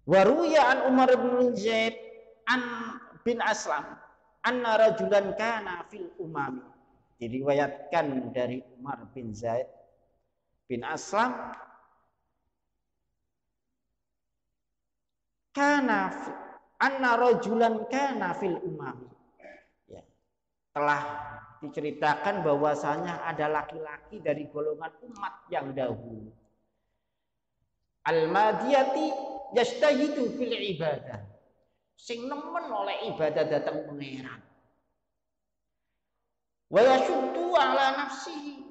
Waruya an Umar bin Zaid an bin Aslam anna rajulan kana fil umami. Diriwayatkan dari Umar bin Zaid bin Aslam kana anna rajulan kana fil umami. Ya. Telah diceritakan bahwasanya ada laki-laki dari golongan umat yang dahulu. Al-madiyati yastahidu fil ibadah. Sing nemen oleh ibadah datang pangeran. Wa yashuddu ala nafsihi,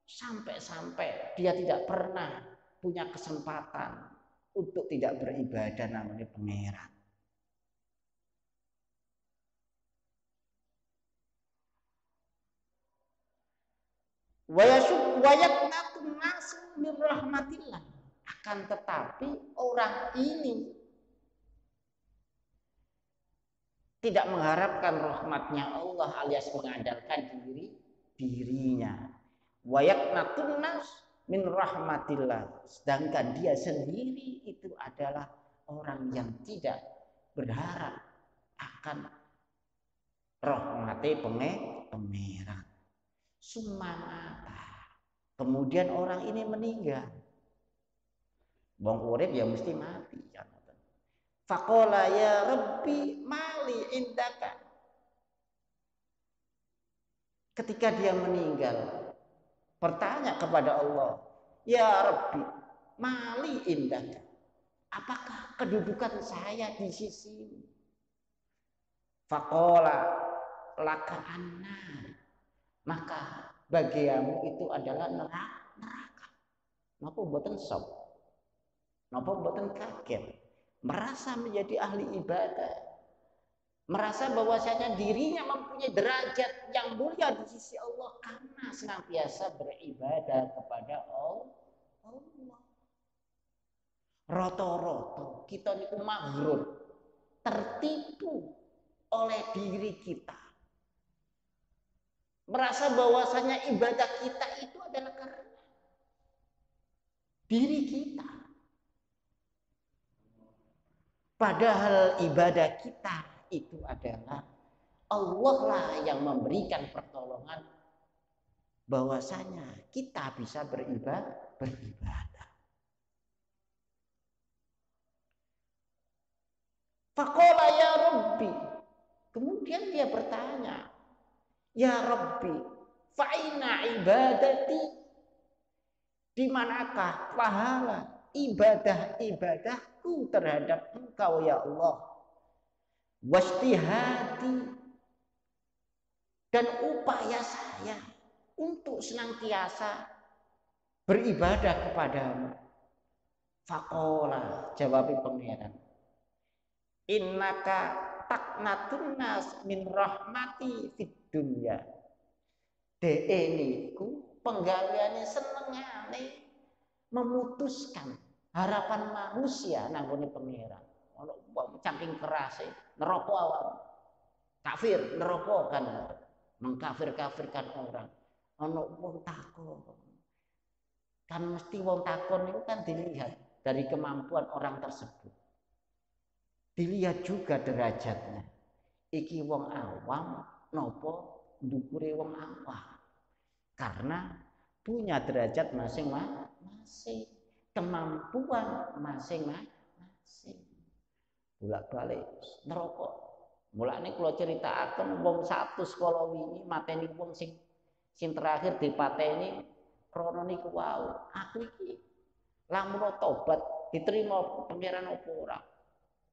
sampai-sampai dia tidak pernah punya kesempatan untuk tidak beribadah namanya pangeran. Wa yaqnatun nasu min rahmatillah. Akan tetapi orang ini tidak mengharapkan rahmatnya Allah alias mengandalkan dirinya. Wa yaqnatun nas min rahmatillah. Sedangkan dia sendiri itu adalah orang yang tidak berharap akan rahmati pangeran. Sumamata. Kemudian orang ini meninggal. Wong urip ya mesti mati. Faqala ya Rabbi mali indaka. Ketika dia meninggal, bertanya kepada Allah, ya Rabbi mali indaka. Apakah kedudukan saya di sisi? Faqala laka annar. Maka bagianmu itu adalah neraka. Napa mboten sok? Napa mboten kaget? Merasa menjadi ahli ibadah, merasa bahwasanya dirinya mempunyai derajat yang mulia di sisi Allah karena senantiasa beribadah kepada Allah. Roto-roto kita niku maghrur, tertipu oleh diri kita, merasa bahwasanya ibadah kita itu adalah karena diri kita. Padahal ibadah kita itu adalah Allah lah yang memberikan pertolongan bahwasanya kita bisa beribadah. Faqala ya Rabbi. Kemudian dia bertanya, ya Rabbi, fa'ina ibadati, di manakah pahala ibadah-ibadahku terhadap Engkau ya Allah? Wastihati, dan upaya saya untuk senantiasa beribadah kepadamu. Faqala, jawab pangeran, innaka taknatun nas min rahmati fid dunya. Dee niku penggaliane senengane memutuskan harapan manusia nanggone pangeran. Ono wong saking kerase neraka awak. Kafir neraka kan mengkafir-kafirkan orang. Ono wong takon. Kan mesti wong takon itu kan dilihat dari kemampuan orang tersebut. Dilihat juga derajatnya. Iki wong awam nopo ndukure wong awam. Karena punya derajat masing-masing, kemampuan masing-masing. Bolak-balik neraka. Mulane kula critakaken wong 100 kala wingi mateni wong sing terakhir dipateni krana niku wau. Aku iki lamun tobat diterima pangeran apa ora?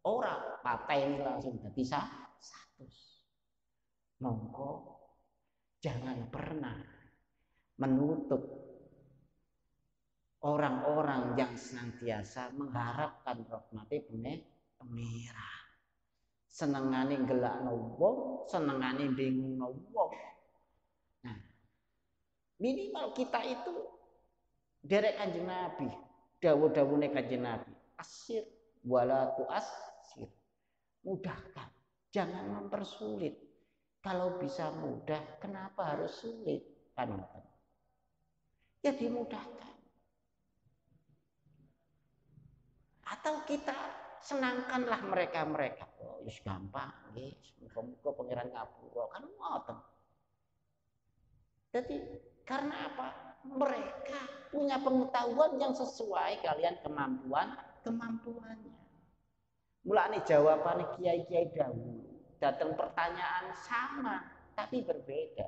Ora, pateni langsung dadi 100. Monggo jangan pernah menutup orang-orang yang senantiasa mengharapkan rahmati pangeran. Senengane gelakno wong, senengane bingungno wong. Nah, minimal kita itu derek Kanjeng Nabi, dawuh-dawuhne Kanjeng Nabi, asir wala tu'assir. Mudahkan, jangan mempersulit. Kalau bisa mudah, kenapa harus sulit? Kan ya dimudahkan. Atau kita senangkanlah mereka. Oh, wis gampang nggih, muga-muga pangeran ngapura kan ngoten. Jadi karena apa? Mereka punya pengetahuan yang sesuai kalian kemampuannya. Mulane jawaban kiai-kiai dahulu datang pertanyaan sama tapi berbeda.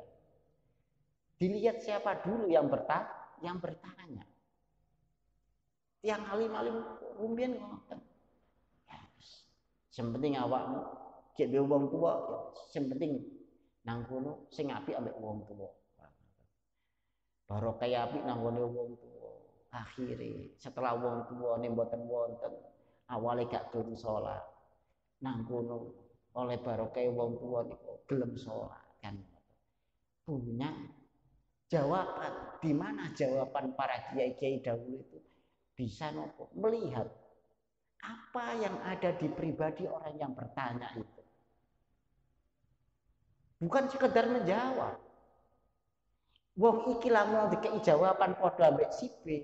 Dilihat siapa dulu yang bertanya. Tiang alim-alim rumiyin ngoten. Sing penting awakmu cek dhewe wong tuwa, sing penting nang kono sing apik ambek wong tuwa. Barokah apik nang gone wong tuwa. Akhire setelah wong tuwane mboten wonten, awale gak gelem salat. Nang kono oleh barokah wong tuwa niku gelem salat kan. Punya jawaban. Di mana jawaban para kiai-kiai dahulu itu bisa nopo melihat apa yang ada di pribadi orang yang bertanya itu. Bukan sekedar menjawab. Wong iki lamun dikei jawaban padha ambek si B,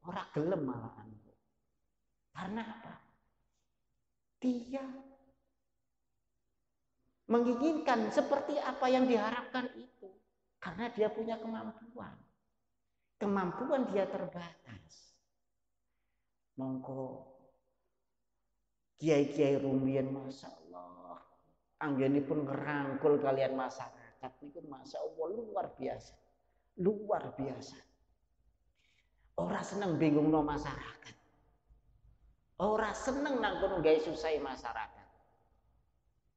ora gelem malahan. Karena apa? Dia menginginkan seperti apa yang diharapkan itu. Karena dia punya kemampuan. Kemampuan dia terbatas. Mongko kiai-kiai rumiyin Masya Allah. Anggenipun ngerangkul kalian masyarakat niku Masya Allah luar biasa. Luar biasa. Ora seneng bingungno masyarakat. Ora seneng nang kono gawe susah masyarakat.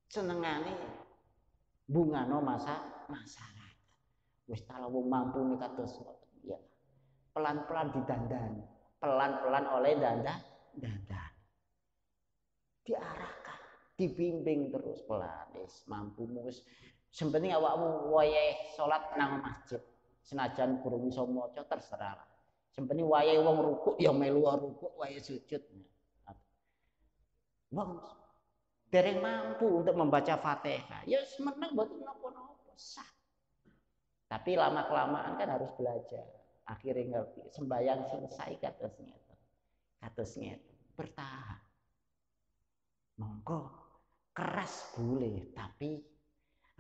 Senengane bungano masyarakat. Wis tala wong mampu nek kados ya. Pelan-pelan didandani, pelan-pelan oleh dandan. Diarahkan, dibimbing terus pelan, mampu wis sepenting awakmu wayahe salat nang masjid. Senajan guru iso maca terserah. Sepenting wayahe wong rukuk ya melu rukuk, wayahe sujud. Wong dereng mampu untuk membaca Fatihah. Ya meneng mboten napa-napa, sah. Tapi lama-kelamaan kan harus belajar. Akhirnya ngerti, sembahyang selesai kados ngeten. Bertahan. Monggo keras boleh, tapi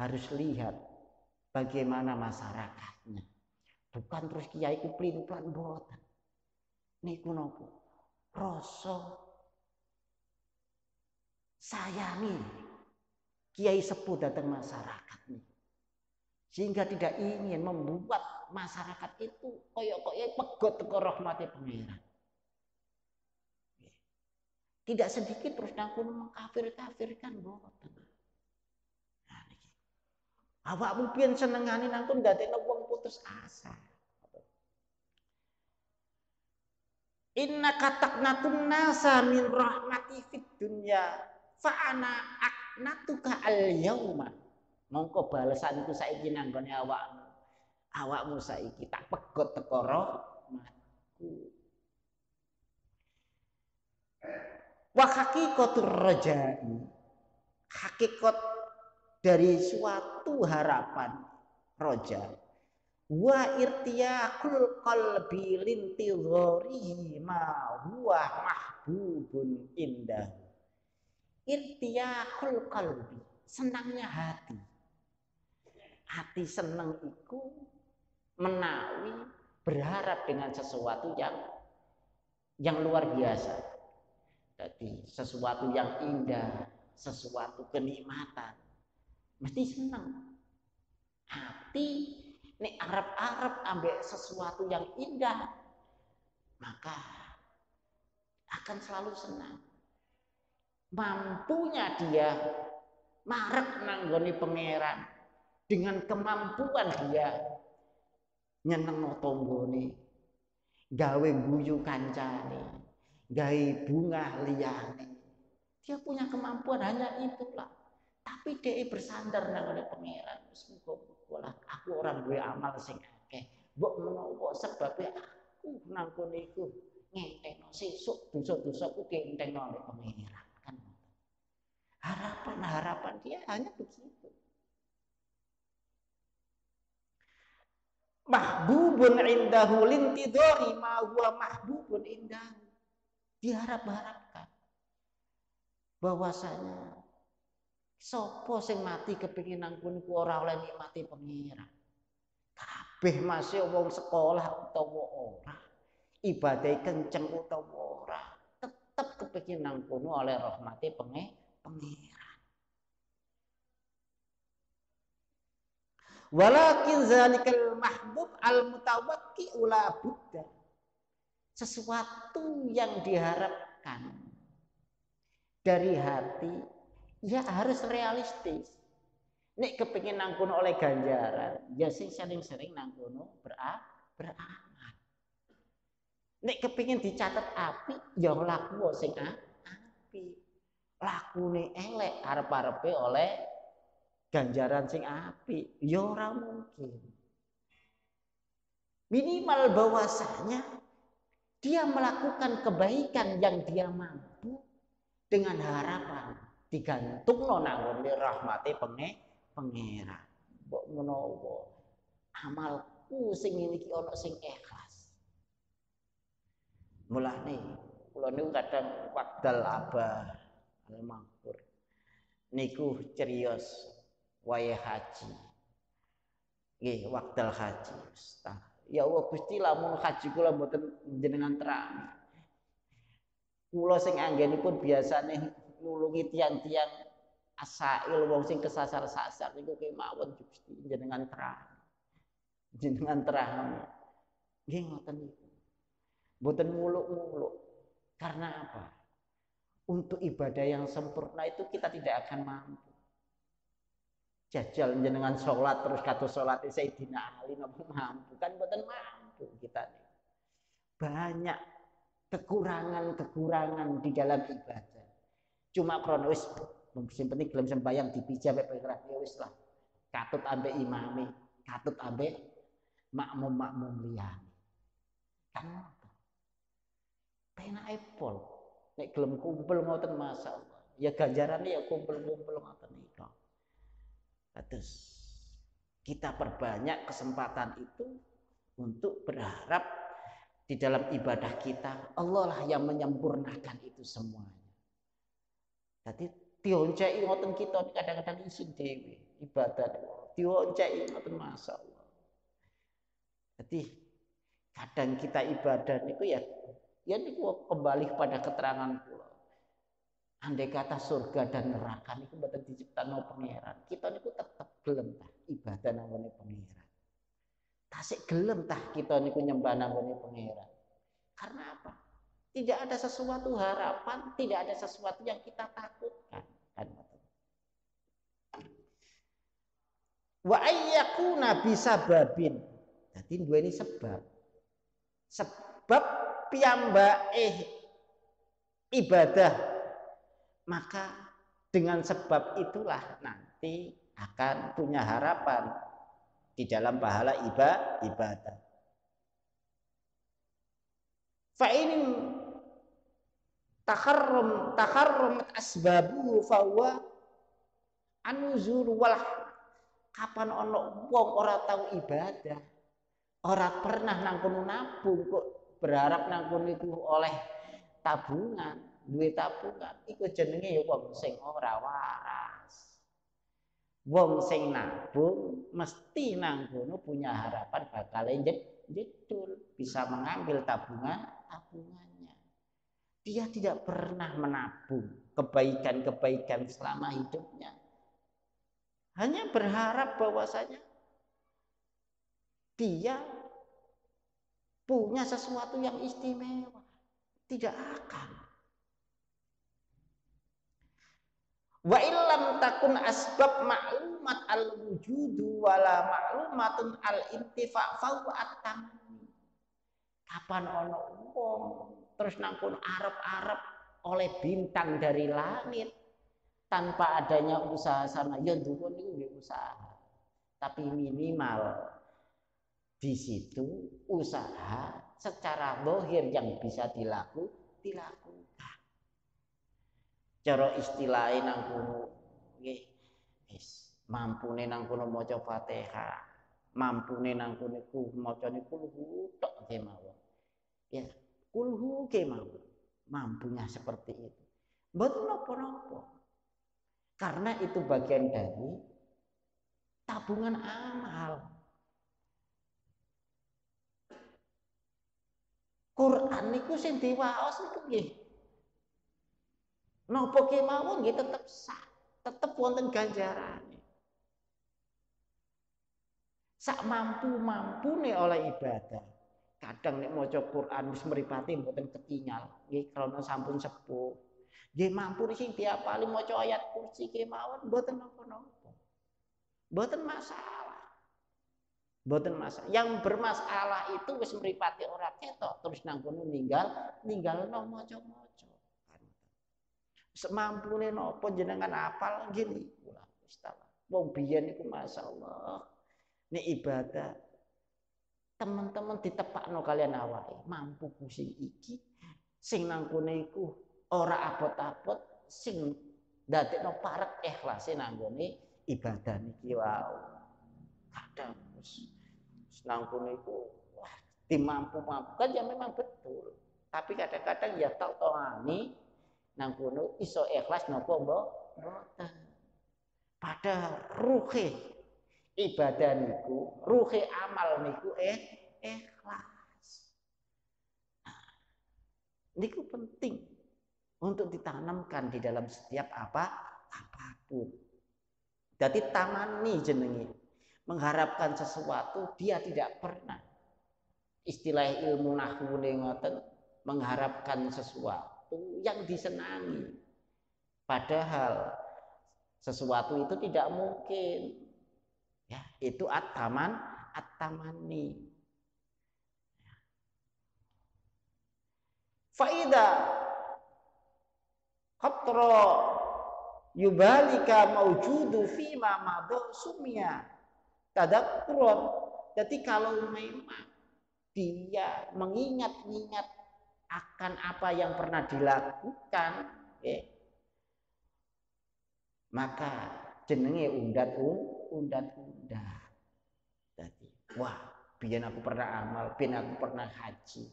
harus lihat bagaimana masyarakatnya. Bukan terus kiai ku pelin-pelan mboten. Niku napa? Rasa sayangi kiai sepuh datang masyarakat nih. Sehingga tidak ingin membuat masyarakat itu koyok-koyok pegot teko rahmati pangeran. Tidak sedikit terus nangkun mengkafir-kafirkan mboten. Nah niki. Awakmu pian senengane nangkun dadekno wong putus asa. Inna kataknatun nasa min rahmati fid dunya fa ana aknatuka al yauma. Mongko balesanku saiki nanggone awakmu. Awakmu saiki tak pegot teko rahmatku. Wa haqiqatur rajai. Hakikat dari suatu harapan roja. Wa irtiyaqul qalbi lintidharihi ma huwa mahbubun indah. Irtiyaqul qalbi, senangnya hati. Hati senang itu menawi berharap dengan sesuatu yang luar biasa. Jadi sesuatu yang indah, sesuatu kenikmatan, mesti senang. Hati nek arep-arep ambek sesuatu yang indah, maka akan selalu senang. Mampunya dia marek nanggoni pangeran dengan kemampuan dia nyenengno tanggane, gawe guyu kancane, gawe bunga liyane. Dia punya kemampuan hanya itulah. Tapi dia bersandar nanggone pangeran. Muga-muga aku orang duwe amal sing akeh. Mbok menawa sebabe aku nang kene iku ngenteno sesuk dosa-dosaku dienteno ambek pangeran kan. Harapan dia hanya begitu. Mahbubun indahu lintidhari ma huwa mahbubun indahu. Diharap-harapkan. bahwasanya sapa sing mati kepengin nang kono ora oleh nikmati pangeran. Kabeh masih wong sekolah utawa ora, ibadah kenceng utawa ora, tetep kepengin nang kono oleh rahmati pangeran. Walakin zalikal mahbub al mutawakki ula buddha. Sesuatu yang diharapkan dari hati ya harus realistis. Nek kepengin nang kono oleh ganjaran, ya sing sering-sering nang kono beramal. Nek kepengin dicatat api, ya laku sing api. Lakune elek arep-arepe oleh ganjaran sing api, ya ora mungkin. Minimal bahwasanya dia melakukan kebaikan yang dia mampu dengan harapan digantungno nang rahmate pangeran. Mbok menawa amalku sing iki ana sing ikhlas. Mulane kula niku kadang wekdal abah al-maghfur niku cerios wayah haji. Nggih, wekdal haji. Ya Allah Gusti lamun haji kula mboten jenengan terang. Kula sing anggenipun biasane nulungi tiang-tiang asail wong sing kesasar-sasar niku kemawon Gusti jenengan terang. Jenengan terang. Nggih ngoten niku. Mboten muluk-muluk. Karena apa? Untuk ibadah yang sempurna itu kita tidak akan mampu. Jajal jenengan sholat terus kados sholat Sayyidina Ali napa mampu kan mboten mampu kita nih. Banyak kekurangan di dalam ibadah. Cuma krono wis sing penting gelem sembayang dipijak mek pengrah ya wis lah. Katut ambek imame, katut ambek makmum-makmum liyane. Kan penake pol nek gelem kumpul ngoten masyaallah. Ya ganjarane ya kumpul-kumpul ngoten niku. Terus kita perbanyak kesempatan itu untuk berharap di dalam ibadah kita Allah lah yang menyempurnakan itu semuanya. Jadi dionceki ngoten kita kadang-kadang isin dhewe ibadah dionceki ngoten masyaallah. Jadi kadang kita ibadah niku ya niku kembali pada keterangan kula. Andai kata surga dan neraka niku mboten diciptakno pangeran, kita niku tetep gelem tah ibadah nang ngene pangeran. Tasik gelem tah kita niku nyembah nang ngene pangeran. Karena apa? Tidak ada sesuatu harapan, tidak ada sesuatu yang kita takutkan. Kan? Wa ayyakuna bisababin. Jadi duweni sebab. Sebab piyambake ibadah. Maka dengan sebab itulah nanti akan punya harapan di dalam pahala ibadah. Fa in takharrumat asbabu fa huwa anuzur wal kapan ana wong ora tahu ibadah, ora pernah nang kono nabung kok berharap nang kono iku oleh tabungan, duwe tabungan iku jenenge ya wong sing ora waras. Wong sing nabung mesti nang kono punya harapan bakal jedul bisa mengambil tabungannya. Dia tidak pernah menabung kebaikan-kebaikan selama hidupnya. Hanya berharap bahwasanya dia punya sesuatu yang istimewa. Tidak akan. Wa illam takun asbab ma'lumat al-wujudu wala ma'lumatun al-intifa' fa at-tamani. Kapan ana wong terus nang kono arep-arep oleh bintang dari langit tanpa adanya usaha sana ya dhuwur niku nggih usaha. Tapi minimal di situ usaha secara zahir yang bisa dilakukan. Cara istilahé nang kono nggih wis mampune nang kono maca Fatihah, mampune nang kono ku macane kulhu tok kemawon. Ya, kulhu kemawon. Mampunya seperti itu. Mboten napa-napa. Karena itu bagian dari tabungan amal. Quran niku sing diwaos niku nggih. Napa kemawon nggih tetep sah, tetep wonten ganjarane. Sak mampu-mampune oleh ibadah. Kadang nek maca Quran wis mripate mboten ketingal, nggih krana sampun sepuh. Nggih mampu sing diapali maca ayat kursi kemawon mboten napa-napa. Mboten masalah. Mboten masalah. Yang bermasalah itu wis mripate ora ketok terus nang kono ninggalno maca-maca. Semampune napa jenengan apal gini kula Mustafa. Wong biyen niku masyaallah. Nek ibadah teman-teman ditepakno kalian awake mampu pusing iki sing nang kene iku ora abot-abot sing ndadekno parek ikhlase nang gone ibadah niki wae. Kadang nang kene iku wah dimampu-mampukan ya memang betul. Tapi kadang-kadang ya tak tawani nang kono iso ikhlas napa mboten. Padahal ruhe ibadah niku, ruhe amal niku ikhlas. Niku penting untuk ditanamkan di dalam setiap apapun. Jadi tamani jenenge mengharapkan sesuatu dia tidak pernah. Istilah ilmu nahwu ngoten mengharapkan sesuatu yang disenangi. Padahal sesuatu itu tidak mungkin. Ya, itu at-tamani. Faida khatra yubalika maujudu fima madha sumya tadakkuran. Jadi kalau memang dia mengingat-ingat akan apa yang pernah dilakukan, maka jenenge undat. Jadi, wah, biyen aku pernah amal, biyen aku pernah haji.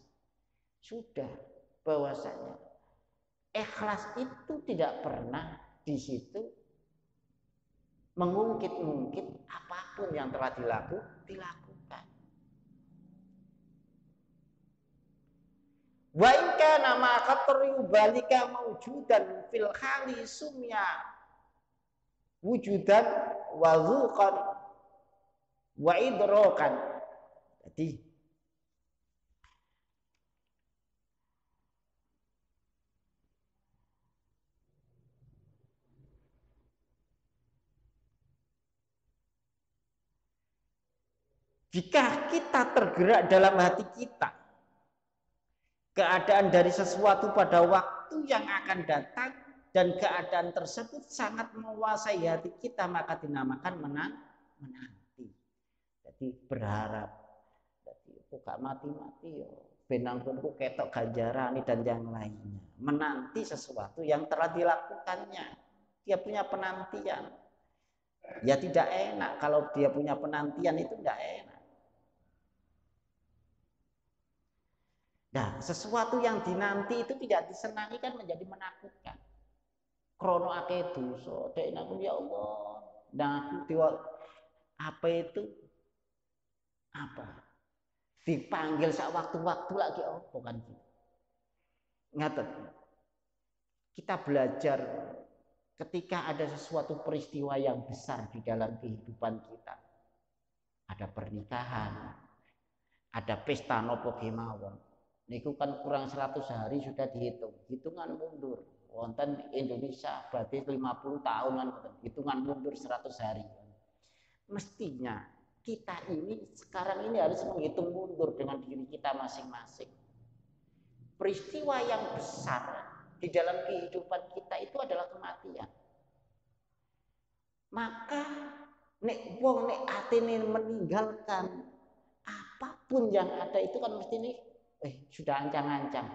Sudah bahwasanya ikhlas itu tidak pernah di situ mengungkit-ungkit apapun yang telah dilakukan. Wa in kana ma qatru balika maujudan fil khali sumya wujudan wa dzuqan wa idrakan. Jadi jika kita tergerak dalam hati kita keadaan dari sesuatu pada waktu yang akan datang dan keadaan tersebut sangat menguasai hati kita, maka dinamakan menanti. Jadi berharap. Jadi gak mati-mati yo. Benangkunku ketok ganjarani dan yang lainnya. Menanti sesuatu yang telah dilakukannya. Dia punya penantian. Ya tidak enak kalau dia punya penantian itu tidak enak. Nah, sesuatu yang dinanti itu tidak disenangi kan menjadi menakutkan. Krono akeh dosa, dek aku ya Allah. Nah, aku apa itu? Apa? Dipanggil sak waktu-waktu lagi kan gitu. Ngaten. Kita belajar ketika ada sesuatu peristiwa yang besar di dalam kehidupan kita. Ada pernikahan, ada pesta nopo kemawon. Niku kan kurang 100 hari sudah dihitung. Hitungan mundur. Wonten Indonesia berarti 50 tahun kan, hitungan mundur 100 hari. Mestinya kita ini sekarang ini harus menghitung mundur dengan diri kita masing-masing. Peristiwa yang besar di dalam kehidupan kita itu adalah kematian. Maka nek wong nek atine meninggalkan apapun yang ada itu kan mesti nih sudah ancang-ancang.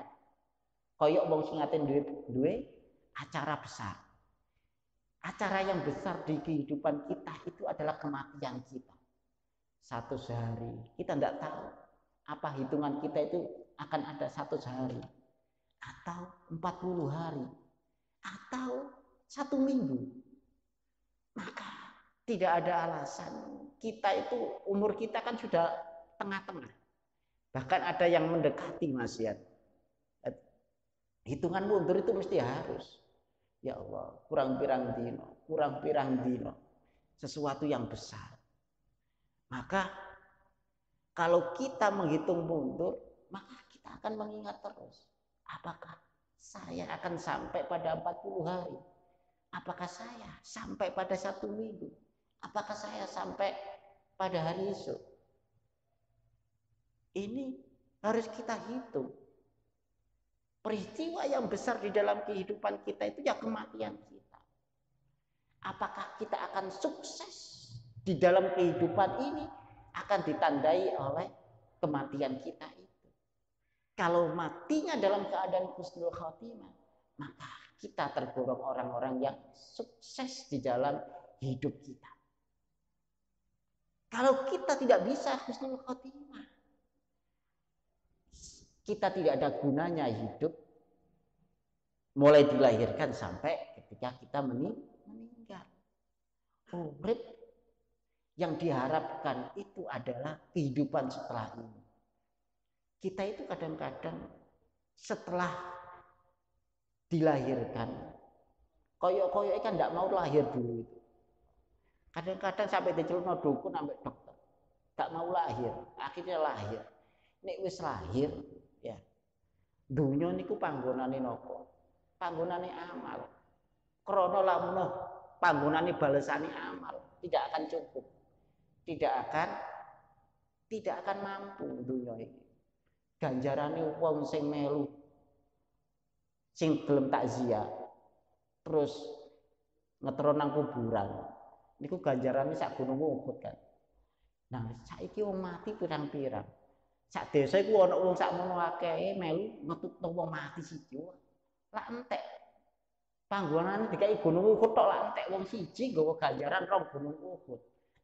Koyok wong sing ate duwe acara besar. Acara yang besar di kehidupan kita itu adalah kematian kita. 100 hari. Kita tidak tahu apa hitungan kita itu akan ada 100 hari atau 40 hari atau 1 minggu, maka tidak ada alasan. Kita itu umur kita kan sudah tengah-tengah, bahkan ada yang mendekati maksiat. Hitungan mundur itu mesti harus. Ya Allah, kurang pirang dino, sesuatu yang besar. Maka kalau kita menghitung mundur, maka kita akan mengingat terus. Apakah saya akan sampai pada 40 hari? Apakah saya sampai pada 1 minggu? Apakah saya sampai pada hari esok? Ini harus kita hitung. Peristiwa yang besar di dalam kehidupan kita itu ya kematian kita. Apakah kita akan sukses di dalam kehidupan ini akan ditandai oleh kematian kita itu. Kalau matinya dalam keadaan husnul khotimah, maka kita tergolong orang-orang yang sukses di dalam hidup kita. Kalau kita tidak bisa husnul khotimah, kita tidak ada gunanya hidup mulai dilahirkan sampai ketika kita meninggal. Urip yang diharapkan itu adalah kehidupan setelah ini. Kita itu kadang-kadang setelah dilahirkan, koyok-koyok kan tidak mau lahir dulu itu. Kadang-kadang sampai dicelupno dukun sampai dokter, tak mau lahir, akhirnya lahir. Nek wis lahir, ya, dunya niku panggonane napa? Panggonane amal. Krana lamun panggonane balesane amal, tidak akan cukup. Tidak akan mampu dunia ini. Ganjarane wong sing melu, sing gelem takziah, terus ngetro nang kuburan, niku ganjarane sak gunung Uhud kan. Nah, saiki wong mati pirang-pirang. Sak desa iku ana wong sakmono akeh melu ngetutno wong mati siji. Lah entek. Panggonane dikai gunung Uhud tok lah entek wong siji nggawa ganjaran rong gunung Uhud.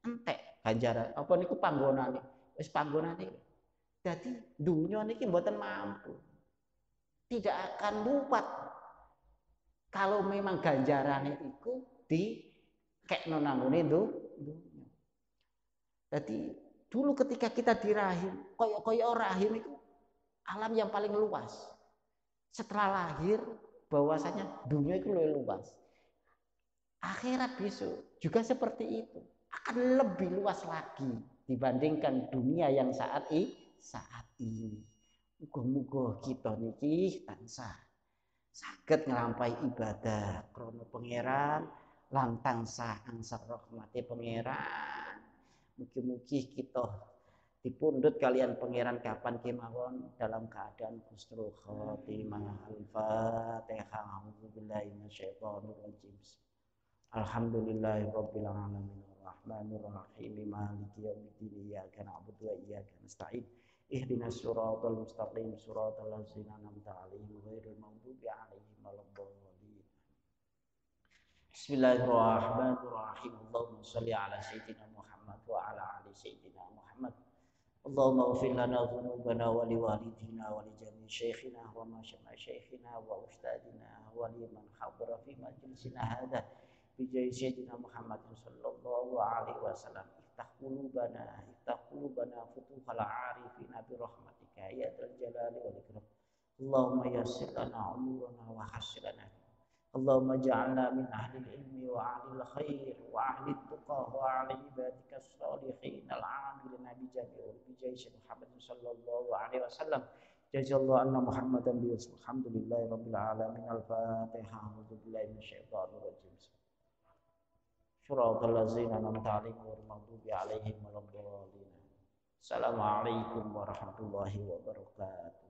Entek ganjaran. Apa niku panggonane? Wis panggonane. Jadi dunia niki mboten mampu. Tidak akan lupat kalau memang ganjarannya itu dikekno nangune dunia. Jadi dulu ketika kita dirahim, koyok-koyok rahim itu alam yang paling luas. Setelah lahir, bahwasanya dunia itu lebih luas. Akhirat besok juga seperti itu, akan lebih luas lagi dibandingkan dunia yang saat ini. Muga-muga kita niki tansah saged nglampahi ibadah krana pangeran lan tansah angsal rahmate pangeran. Mugi-mugi kita dipundhut kalian pangeran kapan kemawon dalam keadaan husnul khotimah. Al-Fatihah. A'udzubillahi minasyaitonir rajim. Alhamdulillahirabbil alamin. Arrahmanir rahim. Maliki yaumiddin. Iyyaka na'budu wa iyyaka nasta'in. Ihdinas siratal mustaqim. Siratal ladzina an'amta 'alaihim ghairil maghdubi 'alaihim waladdallin. Bismillahirrahmanirrahim. Allahumma shalli 'ala sayyidina Muhammad wa 'ala ali sayyidina Muhammad. Allahumma ighfir lana dhunubana wa liwalidina wa li jami' syekhina wa masyaykhina wa ustadina wa liman hadara fi majlisina hadha bi jahi sayyidina Muhammad sallallahu alaihi wasallam. Iftah qulubana futuhal arifina bi rahmatika ya dzal jalali wal ikram. Allahumma yassir lana umurana wa hassir lana. Allahumma ja'alna min ahli ilmi wa ahli khair wa ahli tuqa wa ahli ibadika as-salihin al-amilina bi jami'il bi jahi Muhammad sallallahu alaihi wasallam. Jazallahu anna Muhammadan bi alhamdulillahi rabbil alamin. Al-Fatihah. A'udzu billahi minasyaitonir rajim. Suratul ladzina an'amta 'alaihim ghairil maghdubi 'alaihim waladdallin. Assalamualaikum warahmatullahi wabarakatuh.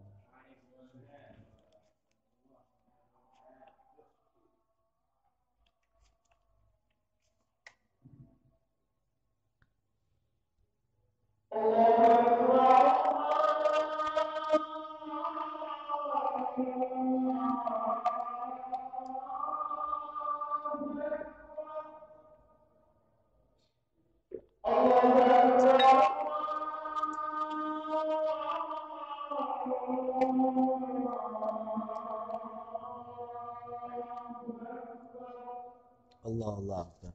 Allah Allah Akbar.